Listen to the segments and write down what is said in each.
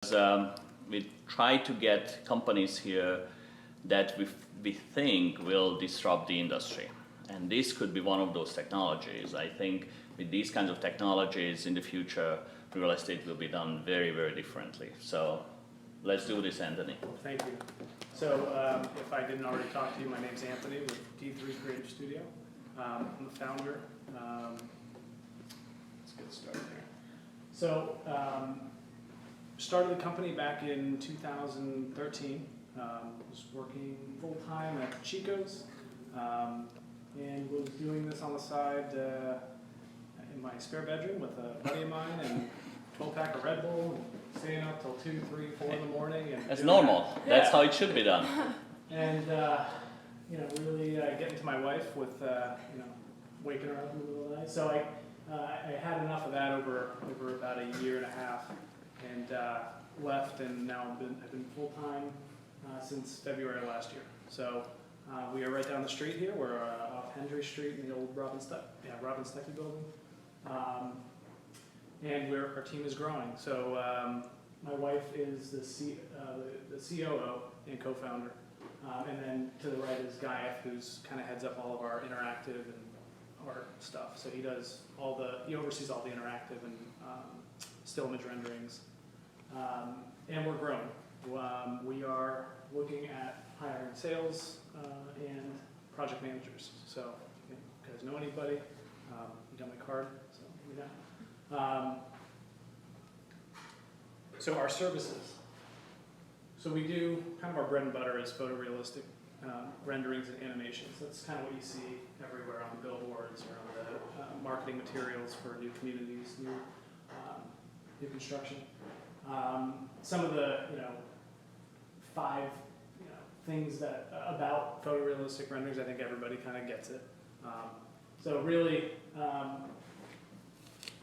We try to get companies here that we think will disrupt the industry. And this could be one of those technologies. I think with these kinds of technologies in the future, real estate will be done very, very differently. So let's do this, Anthony. Well, thank you. So if I didn't already talk to you, my name's Anthony with D3 Creative Studio. I'm the founder. Let's get started here. So started the company back in 2013. Was working full-time at Chico's and was doing this on the side in my spare bedroom with a buddy of mine and 12-pack of Red Bull and staying up till 2, 3, 4 in the morning. And that's normal. Yeah. That's how it should be done. And really getting to my wife with waking her up in the middle of the night. So I had enough of that over about a year and a half, and left, and now I've been full time since February last year. So we are right down the street here. We're off Hendry Street in the old Robin Stuckey building, and our team is growing. So my wife is the COO and co-founder, and then to the right is Guy, who's kind of heads up all of our interactive and art stuff. So he oversees all the interactive and still image renderings, and we're growing. We are looking at hiring sales and project managers. So if you guys know anybody, you got my card, so we got. So our services. So we do kind of our bread and butter is photorealistic renderings and animations. That's kind of what you see everywhere on the billboards or on the marketing materials for new communities, new construction. Some of the 5 things that about photorealistic renderings, I think everybody kind of gets it. So really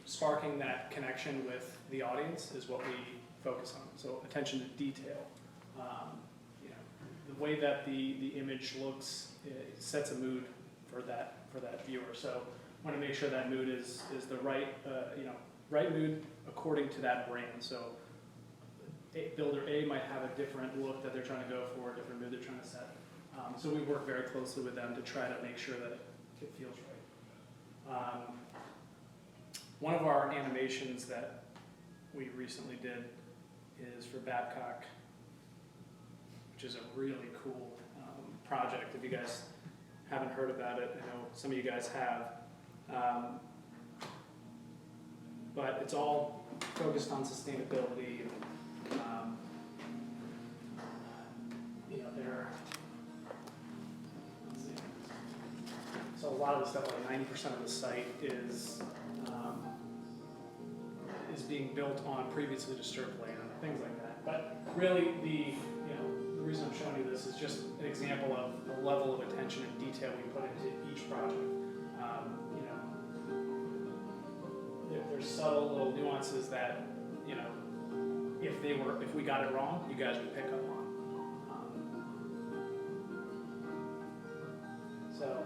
sparking that connection with the audience is what we focus on. So attention to detail. The way that the image looks, it sets a mood for that viewer. So want to make sure that mood is the right right mood according to that brand. So builder A might have a different look that they're trying to go for, a different mood they're trying to set. So we work very closely with them to try to make sure that it feels right. One of our animations that we recently did is for Babcock, which is a really cool project. If you guys haven't heard about it, I know some of you guys have. But it's all focused on sustainability. So a lot of the stuff, like 90% of the site is being built on previously disturbed land, things like that. But really, the reason I'm showing you this is just an example of the level of attention and detail we put into each project. There's subtle little nuances that if we got it wrong, you guys would pick up on. So.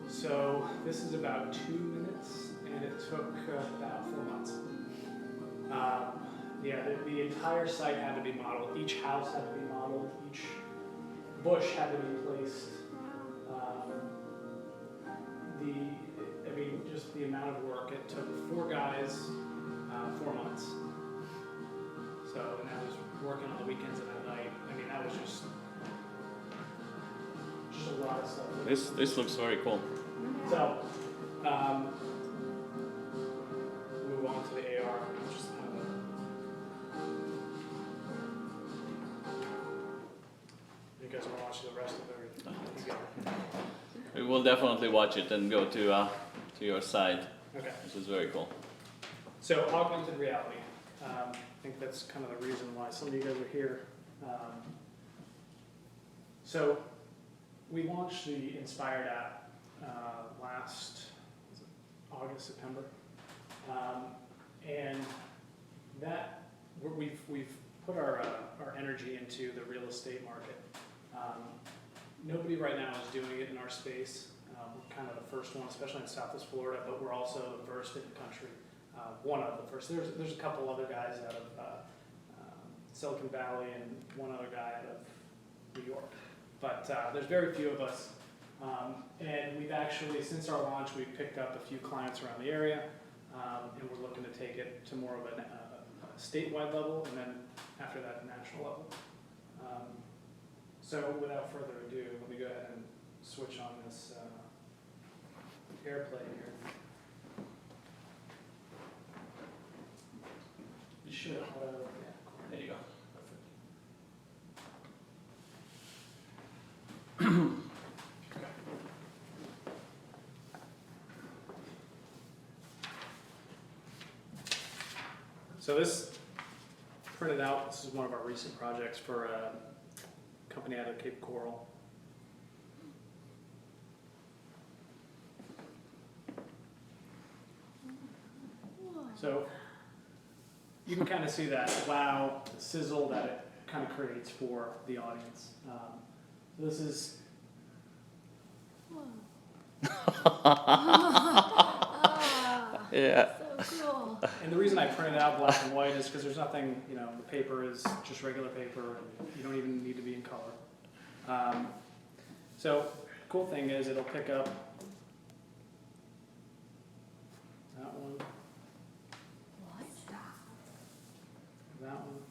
So this is about 2 minutes, and it took about 4 months. The entire site had to be modeled. Each house had to be modeled. Each bush had to be placed. Just the amount of work. It took 4 guys, 4 months. So, and that was working on the weekends and at night. That was just a lot of stuff. This looks very cool. So, move on to the AR. You guys want to watch the rest of it? We will definitely watch it and go to your side. Okay. This is very cool. So, augmented reality. I think that's kind of the reason why some of you guys are here. So, we launched the Inspired app last August, September, and that we've put our energy into the real estate market. Nobody right now is doing it in our space. We're kind of the first one, especially in Southwest Florida, but we're also the first in the country. One of the first. There's a couple other guys out of Silicon Valley and one other guy out of New York. But there's very few of us. And we've actually, since our launch, we've picked up a few clients around the area, and we're looking to take it to more of a statewide level, and then after that, a national level. So without further ado, let me go ahead and switch on this AirPlay here. You should have, yeah, cool. There you go. So this printed out, this is one of our recent projects for a company out of Cape Coral. So you can kind of see that wow sizzle that it kind of creates for the audience. This is Yeah. So cool. And the reason I printed out black and white is because there's nothing, you know, the paper is just regular paper and you don't even need to be in color. So cool thing is it'll pick up that one, What? that one.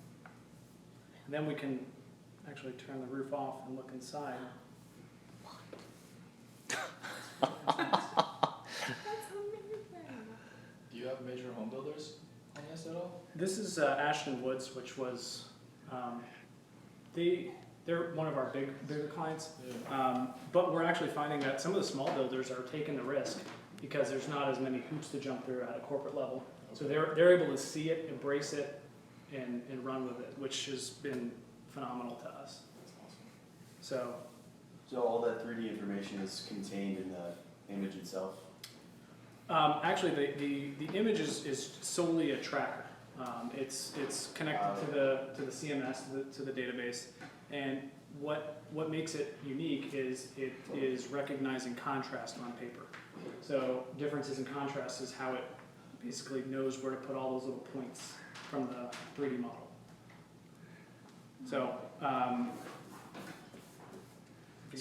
And then we can actually turn the roof off and look inside. That's amazing. Do you have major home builders on this at all? This is Ashton Woods, which was, they're one of our bigger clients. But we're actually finding that some of the small builders are taking the risk because there's not as many hoops to jump through at a corporate level. So they're able to see it, embrace it, and run with it, which has been phenomenal to us. That's awesome. So all that 3D information is contained in the image itself? actually, the image is solely a tracker. It's connected to the CMS, to the database, and what makes it unique is it is recognizing contrast on paper. So differences in contrast is how it basically knows where to put all those little points from the 3D model. So,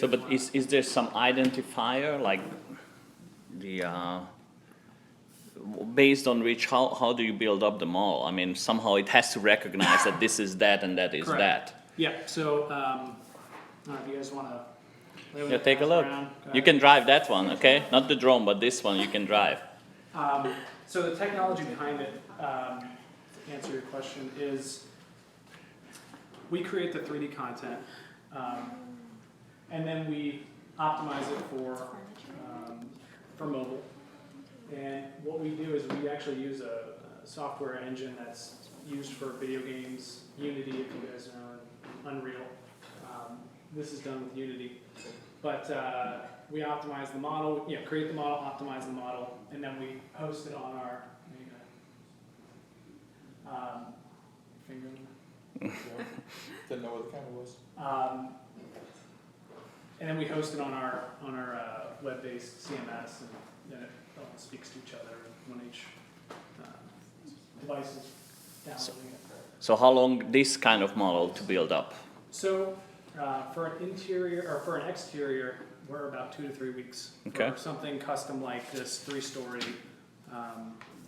But is there some identifier, like the, based on which, how do you build up the model? I mean, somehow it has to recognize that this is that and that is Correct. that. Yeah, so, I don't know if you guys want to Yeah, take a look. You can drive that one, okay? Not the drone, but this one you can drive. So the technology behind it, to answer your question, is we create the 3D content, and then we optimize it for mobile. And what we do is we actually use a software engine that's used for video games, Unity, if you guys know, Unreal. This is done with Unity. But we optimize the model, create the model, optimize the model, and then we host it on our finger. Didn't know what the camera was. And then we host it on our web-based CMS, and then it all speaks to each other when each device is downloading it. So how long this kind of model to build up? So for an interior or for an exterior, we're about 2 to 3 weeks. Okay. For something custom like this 3-story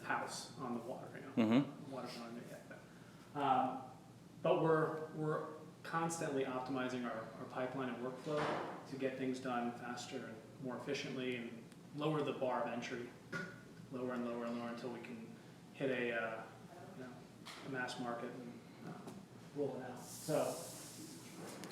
house on the water, waterfront, anything like that. But we're constantly optimizing our pipeline and workflow to get things done faster and more efficiently and lower the bar of entry, lower and lower and lower until we can hit a mass market and roll it out. So.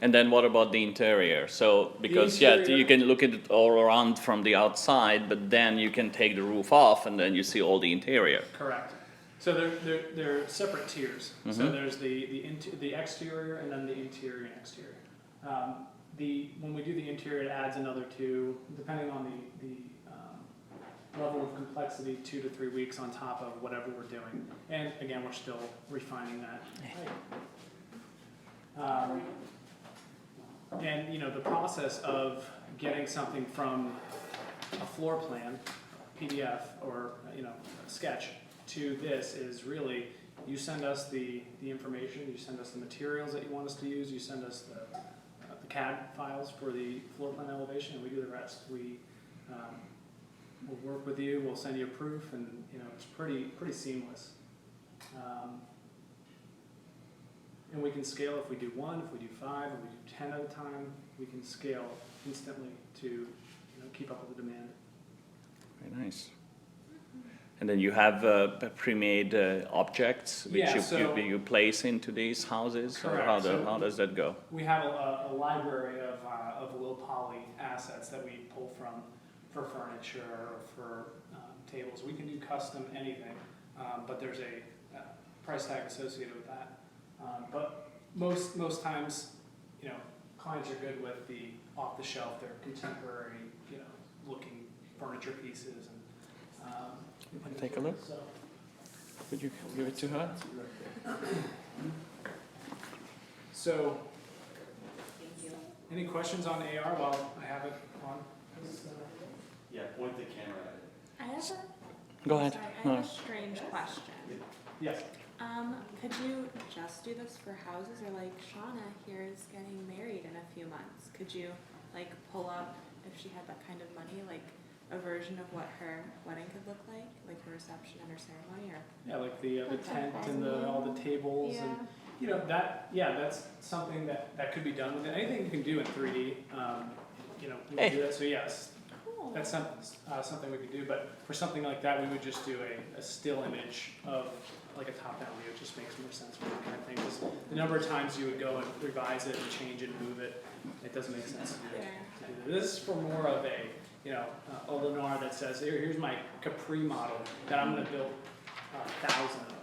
And then what about the interior? So, because interior- you can look at it all around from the outside, but then you can take the roof off and then you see all the interior. Correct. So they're separate tiers. So there's the exterior and then the interior and exterior. When we do the interior, it adds another 2, depending on the level of complexity, 2 to 3 weeks on top of whatever we're doing. And again, we're still refining that. And, you know, the process of getting something from a floor plan, PDF, or, you know, a sketch to this is really, you send us the information, you send us the materials that you want us to use, you send us the CAD files for the floor plan elevation, and we do the rest. We'll work with you, we'll send you a proof, and, you know, it's pretty seamless. And we can scale if we do 1, if we do 5, if we do 10 at a time, we can scale instantly to, you know, keep up with the demand. Very nice. And then you have pre-made objects which Yeah, so- you place into these houses? Correct. Or how So- does that go? We have a library of low poly assets that we pull from for furniture or for tables. We can do custom anything, but there's a price tag associated with that. But most times, you know, clients are good with the off the shelf, they're contemporary, you know, looking furniture pieces and. You want to take a look? So, Could you give it to her? So, any questions on AR while I have it on? Yeah, point the camera at it. I have a, Go ahead. sorry, I have a strange question. Yes. Could you just do this for houses, or like Shauna here is getting married in a few months? Could you like pull up, if she had that kind of money, like a version of what her wedding could look like her reception and her ceremony, or? Yeah, like the Like tent that and all the tables and, you know, that's something that could be done with it. Anything you can do in 3D, you know, we can do that. So yes, Cool. that's something we could do. But for something like that, we would just do a still image of like a top-down view. It just makes more sense for that kind of thing. Because the number of times you would go and revise it and change it and move it, it doesn't make sense to do that. This is for more of a, you know, a Lennar that says, here's my Capri model that I'm going to build 1,000 of.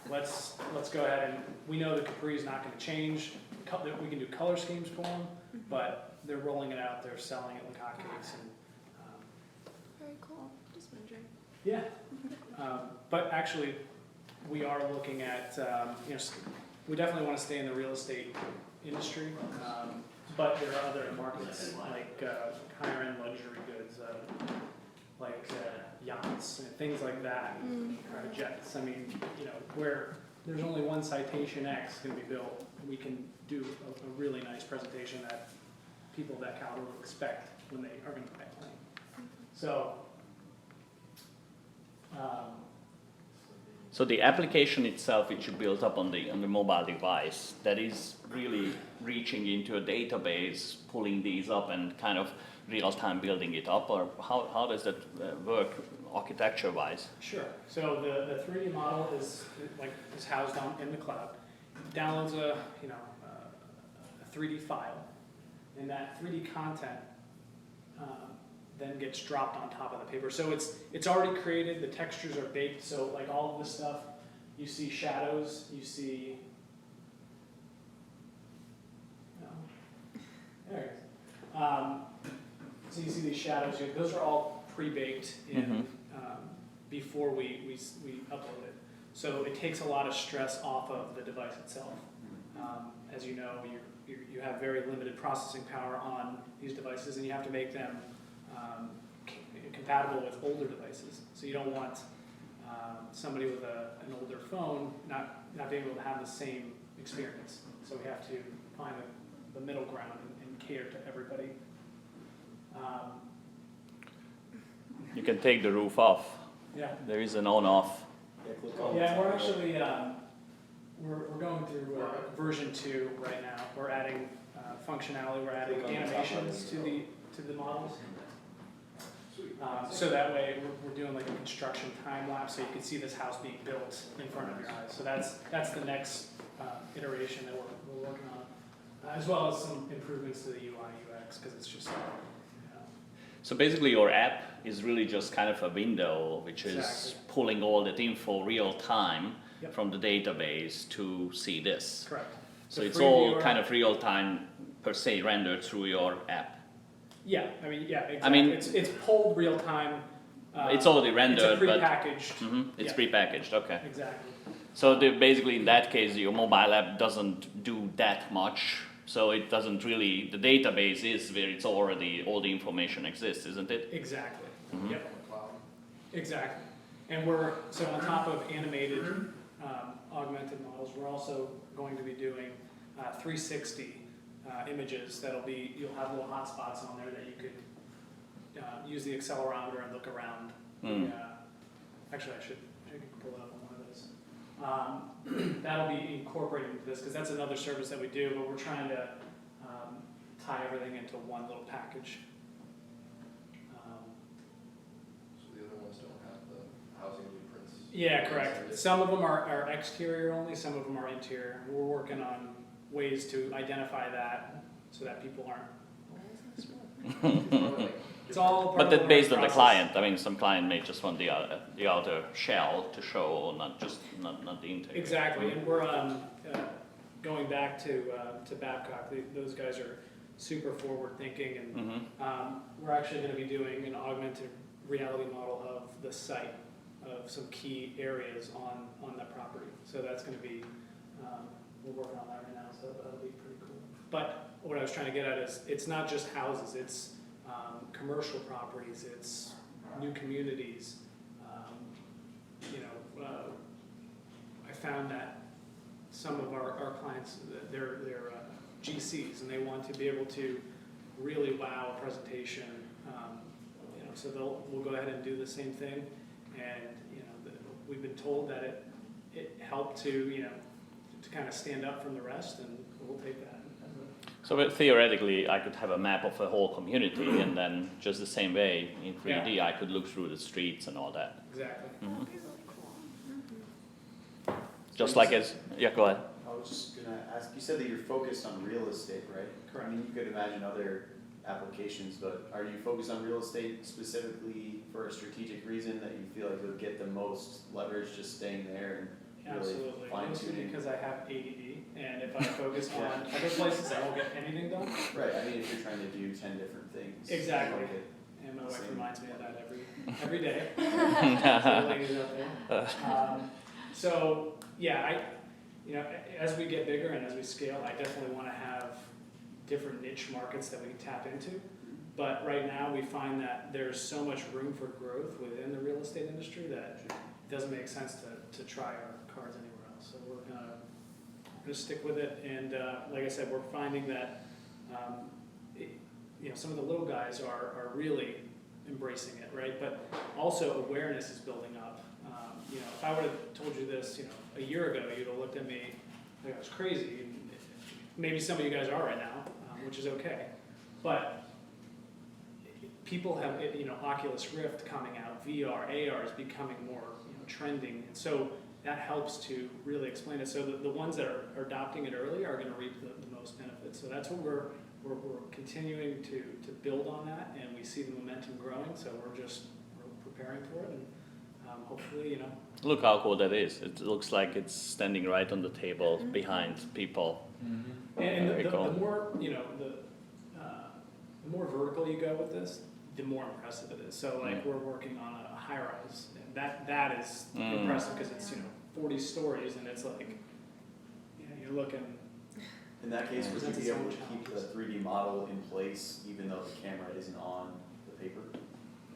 Let's go ahead and, we know the Capri is not going to change. We can do color schemes for them, but they're rolling it out, they're selling it like hotcakes. And, Very cool. Just wondering. yeah, but actually, we are looking at, you know, we definitely want to stay in the real estate industry, but there are other markets like higher-end luxury goods, like yachts and things like that, jets. I mean, you know, where there's only one Citation X going to be built, we can do a really nice presentation that people of that caliber will expect when they are going to buy a plane. So. So the application itself, which you built up on the mobile device, that is really reaching into a database, pulling these up, and kind of real time building it up, or how does that work architecture wise? Sure. So the 3D model is housed in the cloud. It downloads a 3D file, and that 3D content then gets dropped on top of the paper. So it's already created. The textures are baked. So like all of this stuff, you see shadows. You see. There it is. So you see these shadows here. Those are all pre-baked in before we upload it. So it takes a lot of stress off of the device itself. As you know, you have very limited processing power on these devices, and you have to make them compatible with older devices. So you don't want somebody with an older phone not being able to have the same experience. So we have to find the middle ground and cater to everybody. You can take the roof off. Yeah. There is an on-off. Yeah, we're actually we're going through version 2 right now. We're adding functionality. We're adding animations to the models. So that way we're doing like a construction time lapse, so you can see this house being built in front of your eyes. So that's the next iteration that we're working on, as well as some improvements to the UI UX, because it's just. So basically your app is really just kind of a window which is Exactly. pulling all that info real time Yep. from the database to see this. Correct. So The it's all previewer- kind of real time per se rendered through your app. Yeah, I mean, yeah, exactly. I mean- it's pulled real time. It's already rendered, It's a but prepackaged. it's Yeah. prepackaged, okay. Exactly. So basically in that case your mobile app doesn't do that much So it doesn't really, the database is where it's already, all the information exists, isn't it? Exactly. Mhm. Yep. Exactly. And we're, so on top of animated, augmented models, we're also going to be doing 360 images that'll be, you'll have little hotspots on there that you could use the accelerometer and look around. Mm. Actually, I can pull it up on one of those. That'll be incorporated into this, because that's another service that we do, but we're trying to tie everything into one little package. So the other ones don't have the housing blueprints? Yeah, correct. Some of them are exterior only, some of them are interior. We're working on ways to identify that so that people aren't. It's all part But of the that's based on learning the process. client. I mean, some client may just want the outer shell to show, not the interior. Exactly, and we're going back to Babcock. Those guys are super forward thinking, and Mm-hmm. we're actually going to be doing an augmented reality model of the site of some key areas on that property. So that's going to be, we're working on that right now, so that'll be pretty cool. But what I was trying to get at is, it's not just houses, it's commercial properties, it's new communities. I found that some of our clients, they're GCs, and they want to be able to really wow a presentation. So we'll go ahead and do the same thing. And we've been told that it helped to kind of stand up from the rest, and we'll take that. So theoretically, I could have a map of a whole community, and then just the same way in 3D, I could look through the streets and all that. Exactly. Mhm. Just like go ahead. I was just gonna ask, you said that you're focused on real estate, right? Correct. I mean, you could imagine other applications, but are you focused on real estate specifically for a strategic reason that you feel like you'll get the most leverage just staying there and really Absolutely. fine Mostly tuning? because I have ADD, and if I focus on other places, I won't get anything done. Right, I mean, if you're trying to do 10 different things. Exactly. you don't And my wife Same. reminds me of that every day. So ladies out there. So yeah, as we get bigger and as we scale, I definitely want to have different niche markets that we can tap into. But right now, we find that there's so much room for growth within the real estate industry that it doesn't make sense to try our cards anywhere else. So we're gonna stick with it. And like I said, we're finding that some of the little guys are really embracing it, right? But also awareness is building up. If I would have told you this, a year ago, you'd have looked at me like I was crazy. And maybe some of you guys are right now, which is okay. But people have, Oculus Rift coming out, VR, AR is becoming more, trending, and so that helps to really explain it. So the ones that are adopting it early are going to reap the most benefits. So that's what we're continuing to build on that, and we see the momentum growing. So we're preparing for it, and hopefully, Look how cool that is. It looks like it's standing right on the table behind people. And Very the cool. more, the more vertical you go with this, the more impressive it is. So like we're working on a high rise, and that is impressive because it's 40 stories, and it's like you're looking. In that case, would you That's be a able to challenge. keep the 3D model in place even though the camera isn't on the paper?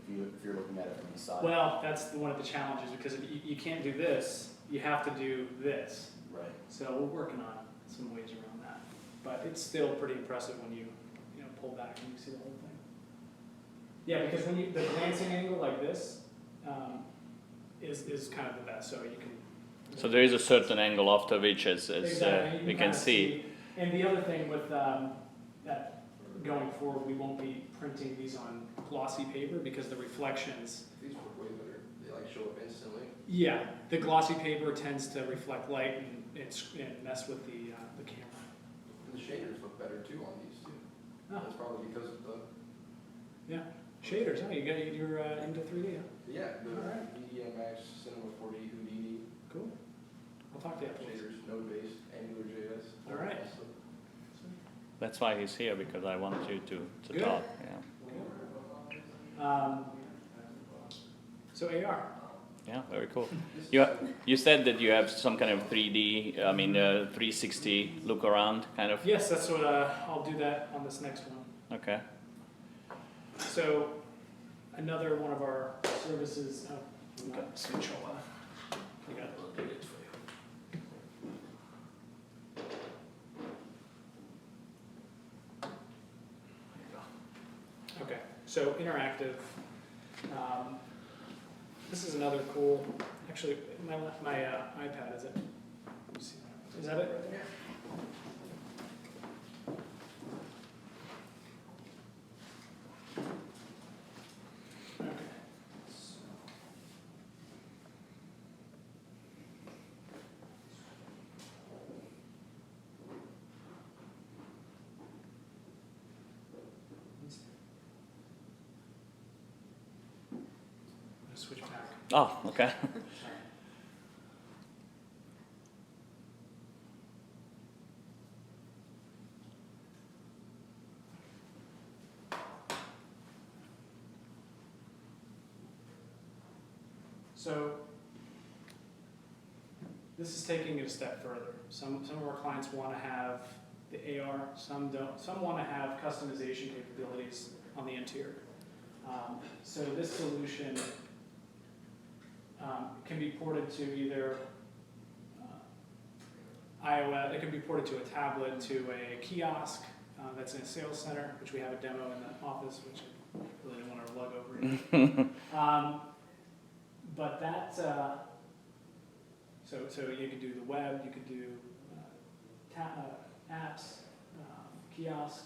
If you're looking at it from the side? Well, that's one of the challenges, because if you can't do this, you have to do this. Right. So we're working on some ways around that, but it's still pretty impressive when you pull back and you see the whole thing. Yeah, because when the glancing angle like this is kind of the best. So you can. So there is a certain angle after which, as Exactly, you we can kinda see. And the other thing with that going forward, we won't be printing these on glossy paper because the reflections. These work way better, they like show up instantly. Yeah, the glossy paper tends to reflect light and mess with the camera. And the shaders look better too on these too. Oh. That's probably because of the, Shaders, you're into 3D, huh? yeah, the Alright. Media Max, Cinema 4D, Houdini, Cool. I'll talk to you after. shaders, node-based, AngularJS. All right. That's why he's here, because I want you to Good. talk. Yeah. So AR, Yeah, very cool. You said that you have some kind of 3D, 360 look around kind of. Yes, that's what, I'll do that on this next one. Okay. So, another one of our services, we got switch all we got it for you. There you go. Okay, so interactive. This is another cool, actually, my iPad, is it? Let me see. Is that it right there? Okay. I'm gonna switch back. Oh, okay. So this is taking it a step further. Some of our clients want to have the AR, some don't. Some want to have customization capabilities on the interior. So this solution can be ported to either iOS, it can be ported to a tablet, to a kiosk that's in a sales center, which we have a demo in the office, which I really don't want to lug over. But that, so you could do the web, you could do apps, kiosk,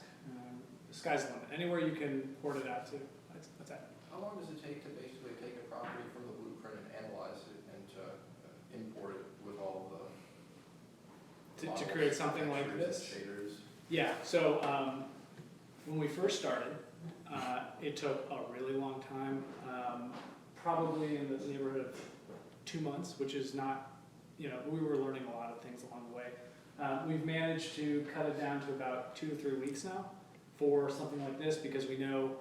the sky's the limit. Anywhere you can port it out to, that's that. How long does it take to basically take a property from the blueprint and analyze it and to import it with all the To create something like textures this? and shaders? Yeah, so when we first started, it took a really long time, probably in the neighborhood of 2 months, which is not, we were learning a lot of things along the way. We've managed to cut it down to about 2 to 3 weeks now for something like this, because we know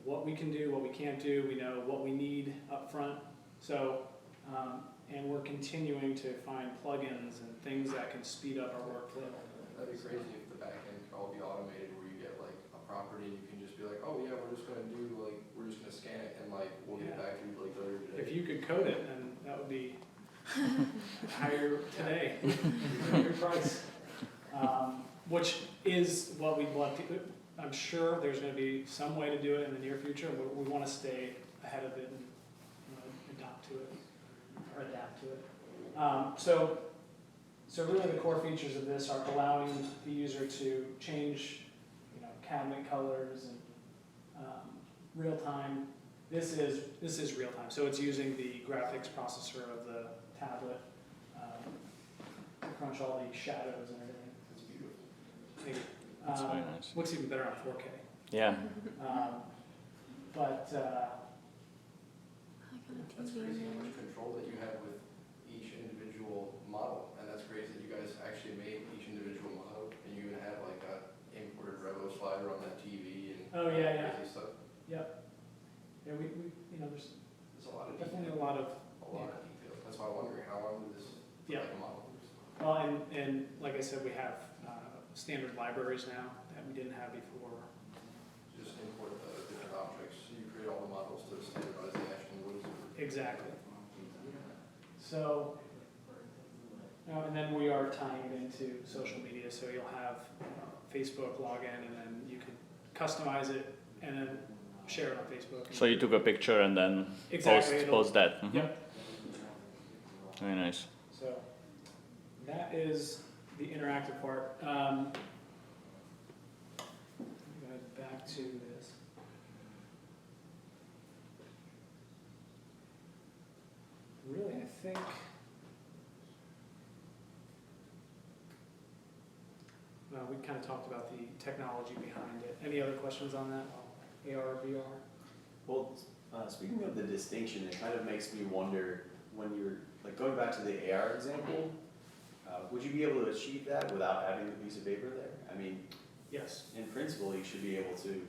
what we can do, what we can't do, we know what we need up front. So, and we're continuing to find plugins and things that can speed up our workflow. That'd be crazy if the back end could all be automated, where you get like a property and you can just be like, oh yeah, we're just gonna scan it and like we'll get back to you like later today. If you could code it, then that would be higher today, higher price. Which is what we'd love to. I'm sure there's going to be some way to do it in the near future. We want to stay ahead of it and adapt to it. So really the core features of this are allowing the user to change, cabinet colors and real time. This is real time. So it's using the graphics processor of the tablet to crunch all the shadows and everything. It's beautiful. Maybe. That's very nice. Looks even better on 4K. Yeah. But That's crazy how much control that you have with each individual model, and that's crazy that you guys actually made each individual model, and you even have like that imported Revo slider on that TV and Oh, yeah, crazy stuff. yeah, we there's There's a lot of definitely detail. a lot of Details. That's why I'm wondering how long did this Yeah. like a model? well, and like I said, we have standard libraries now that we didn't have before. Just import the different objects, so you create all the models to standardize the action woods. Exactly. So, and then we are tying it into social media, so you'll have Facebook login, and then you can customize it and then share it on Facebook. So you took a picture and then Exactly, post that. Mhm. Yep. Very nice. So that is the interactive part. Go back to this. Really, I think. Well, we kind of talked about the technology behind it. Any other questions on that? AR, VR? Well, speaking of the distinction, it kind of makes me wonder, when you're, like, going back to the AR example, would you be able to achieve that without having the piece of paper there? I mean, Yes. in principle, you should be able to,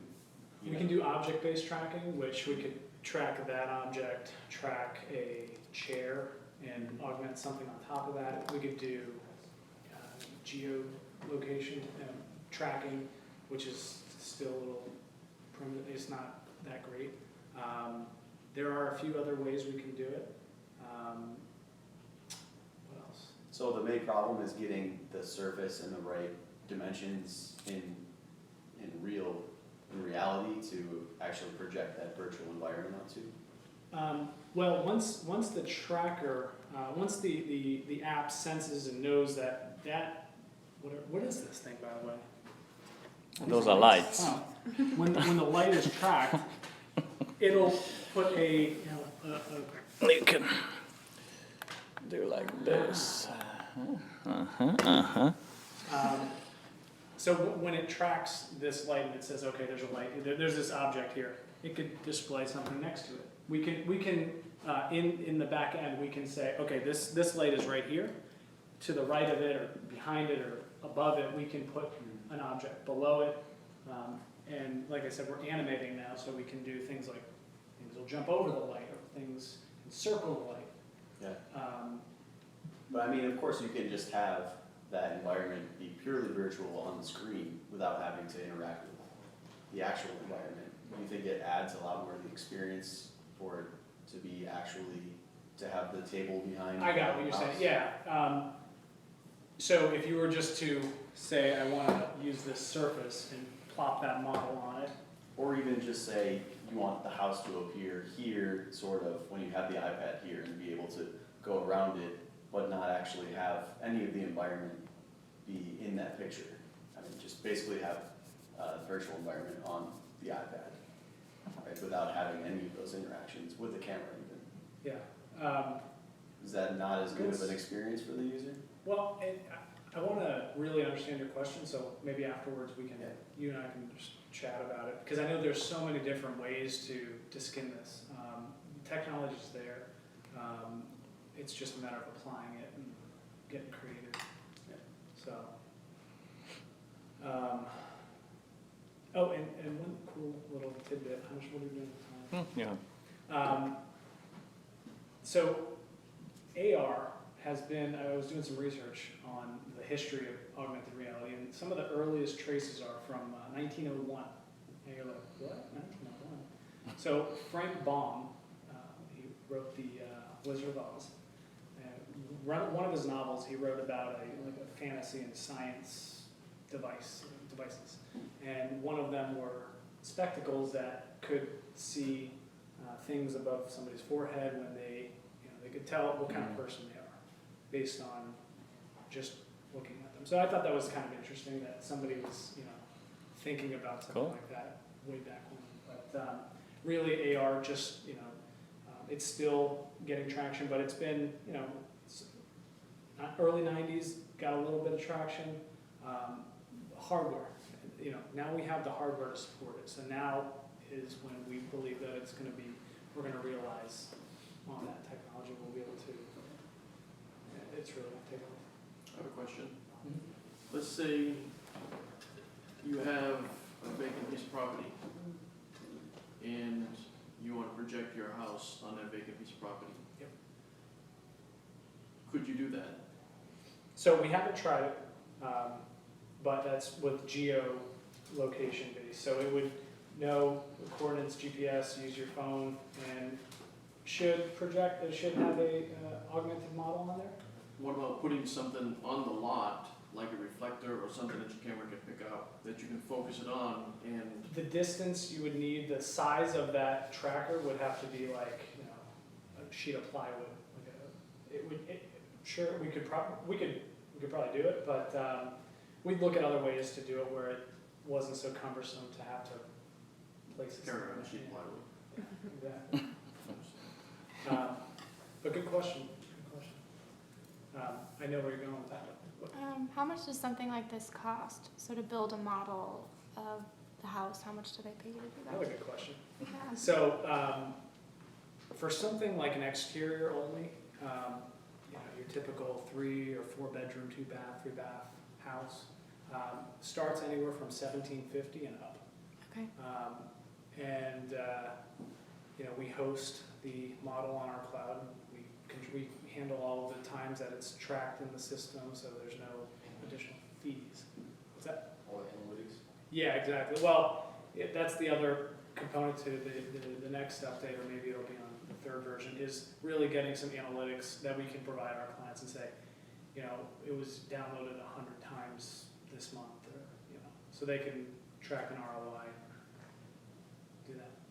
you We know? can do object-based tracking, which we could track that object, track a chair, and augment something on top of that. We could do geolocation tracking, which is still a little primitive. It's not that great. There are a few other ways we can do it. What else? So the main problem is getting the surface and the right dimensions in reality to actually project that virtual environment onto. Well, once the tracker, once the app senses and knows that what is this thing, by the way? Those are lights. Oh. When the light is tracked, it'll put a You can do like this. So when it tracks this light and it says, okay, there's a light, there's this object here, it could display something next to it. We can in the back end, we can say, okay, this light is right here. To the right of it or behind it or above it, we can put an object below it. And like I said, we're animating now, so we can do things like things will jump over the light or things encircle the light. Yeah. But I mean, of course, you can just have that environment be purely virtual on the screen without having to interact with the actual environment. Do you think it adds a lot more to the experience for it to be actually, to have the table behind? I got what you're saying, yeah. So if you were just to say, I want to use this surface and plop that model on it. Or even just say, you want the house to appear here, sort of, when you have the iPad here, and be able to go around it, but not actually have any of the environment be in that picture. I mean, just basically have a virtual environment on the iPad, right, without having any of those interactions with the camera even. Yeah. Is that not as good of an experience for the user? Well, I want to really understand your question, so maybe afterwards we can, Yeah. you and I can just chat about it, because I know there's so many different ways to skin this. Technology's there. It's just a matter of applying it and getting creative. Yeah. So. Oh, and one cool little tidbit. How much more are we doing with time? Yeah. So AR has been, I was doing some research on the history of augmented reality, and some of the earliest traces are from 1901. And you're like, what? 1901? So Frank Baum, he wrote the Wizard of Oz. And one of his novels, he wrote about a fantasy and science devices. And one of them were spectacles that could see things above somebody's forehead when they could tell what kind of person they are based on just looking at them. So I thought that was kind of interesting that somebody was, thinking about something Cool. like that way back when. But really AR just, it's still getting traction, but it's been, early 90s, got a little bit of traction. Hardware, now we have the hardware to support it. So now is when we believe that we're going to realize on that technology, we'll be able to, it's really going to take off. I have a question. Let's say you have a vacant piece of property and you want to project your house on that vacant piece of property. Yep. Could you do that? So we haven't tried it, but that's with geolocation based. So it would know the coordinates, GPS, use your phone, and should project, it should have a augmented model on there. What about putting something on the lot, like a reflector or something that your camera can pick up, that you can focus it on and The distance you would need, the size of that tracker would have to be like, a sheet of plywood. Sure, we could probably do it, but we'd look at other ways to do it where it wasn't so cumbersome to have to place it. carry around a sheet of plywood? Exactly. But good question. I know where you're going with that. How much does something like this cost? So to build a model of the house, how much do they pay you to do that? Another good question. Yeah. So for something like an exterior only, your typical 3 or 4 bedroom, 2 bath, 3 bath house starts anywhere from $1,750 and up. Okay. And, you know, we host the model on our cloud. We handle all of the times that it's tracked in the system, so there's no additional fees. What's that? All the analytics. Yeah, exactly. Well, that's the other component to the next update, or maybe it'll be on the third version, is really getting some analytics that we can provide our clients and say, you know, it was downloaded 100 times this month, or, you know, so they can track an ROI,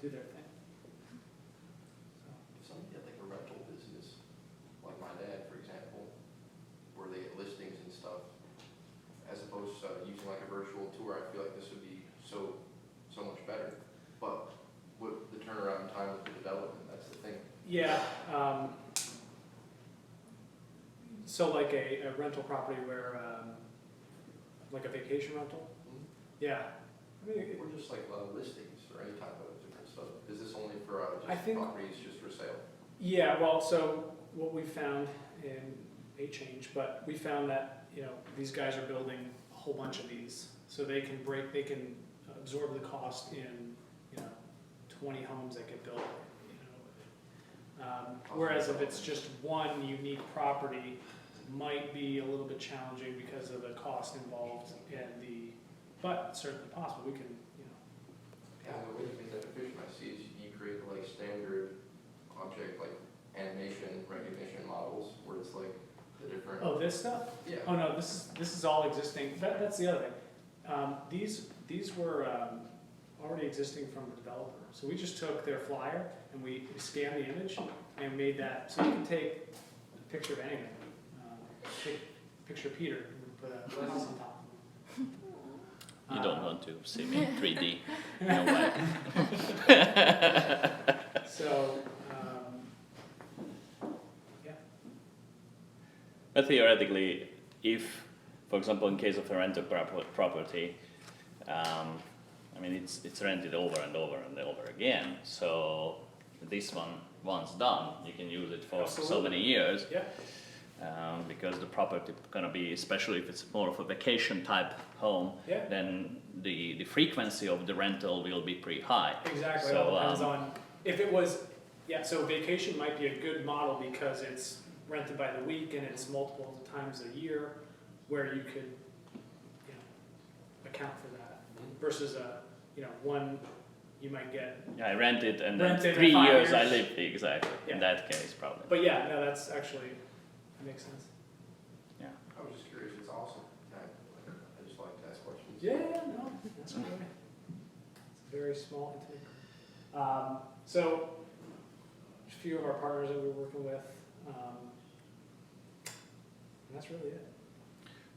do their thing. So. If somebody had like a rental business, like my dad, for example, where they get listings and stuff, as opposed to using like a virtual tour, I feel like this would be so much better. But with the turnaround time of the development, that's the thing. Yeah, so like a rental property where, like a vacation rental? Yeah. I mean, Or just like listings or any type of different stuff. Is this only for I just think- properties just for sale? yeah, well, so what we found, and may change, but we found that, you know, these guys are building a whole bunch of these, so they can absorb the cost in, you know, 20 homes that get built, you know. Whereas if it's just one unique property, might be a little bit challenging because of the cost involved but certainly possible. We can, you know. Yeah, the way to make that efficient, I see, is you create like standard object, like animation recognition models, where it's like the different. Oh, this stuff? Yeah. Oh no, this is all existing. That's the other thing. These were already existing from the developer. So we just took their flyer and we scanned the image and made that. So you can take a picture of anything. Take a picture of Peter and put a house on top. You don't want to see me in 3D. No way. So, yeah. But theoretically, if, for example, in case of a rental property, I mean, it's rented over and over and over again. So this one, once done, you can use it for so Absolutely. many years. Yeah. Because the property gonna be, especially if it's more of a vacation type home, Yeah. then the frequency of the rental will be pretty high. Exactly. So, it all depends on if it was. Yeah. So vacation might be a good model because it's rented by the week and it's multiple times a year, where you could, you know, account for that versus one you might get. Yeah, I rent it and then Rent it in 3 5 years I years. live, exactly, Yeah. in that case probably. But yeah, no, that's actually that makes sense. Yeah. I was just curious, it's awesome. I just like to ask questions. Yeah, no, that's good. It's a very small, intimate. So, a few of our partners that we're working with, and that's really it.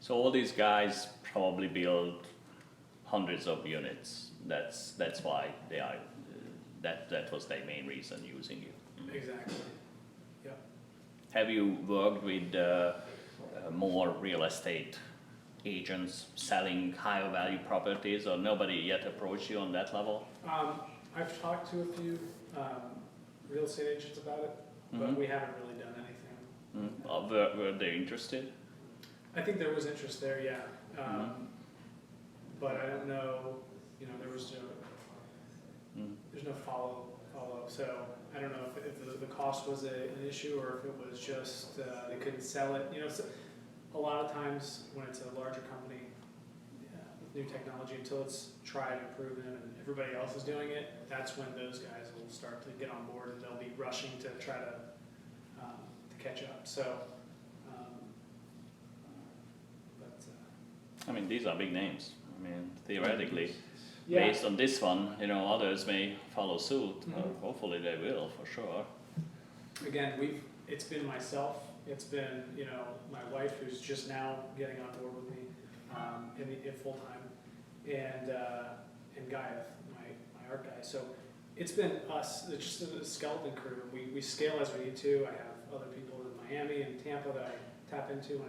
So all these guys probably build hundreds of units. That's why they are. That was their main reason using you. Exactly. Yep. Have you worked with more real estate agents selling higher value properties, or nobody yet approached you on that level? I've talked to a few real estate agents about it, but Mhm. we haven't really done anything. Were they interested? I think there was interest there, yeah. Mhm. But I don't know, you know, there was Mm. there's no follow-up, so I don't know if the cost was an issue or if it was just they couldn't sell it. You know, so a lot of times when it's a larger company with new technology, until it's tried and proven and everybody else is doing it, that's when those guys will start to get on board and they'll be rushing to try to catch up. So, I mean, these are big names. I mean, theoretically, yeah. based on this one, you know, others may follow suit. Mhm. Hopefully they will, for sure. Again, it's been myself, it's been, you know, my wife who's just now getting on board with me in full-time, and Guy, my art guy. So it's been us, it's just a skeleton crew. We scale as we need to. I have other people in Miami and Tampa that I tap into when I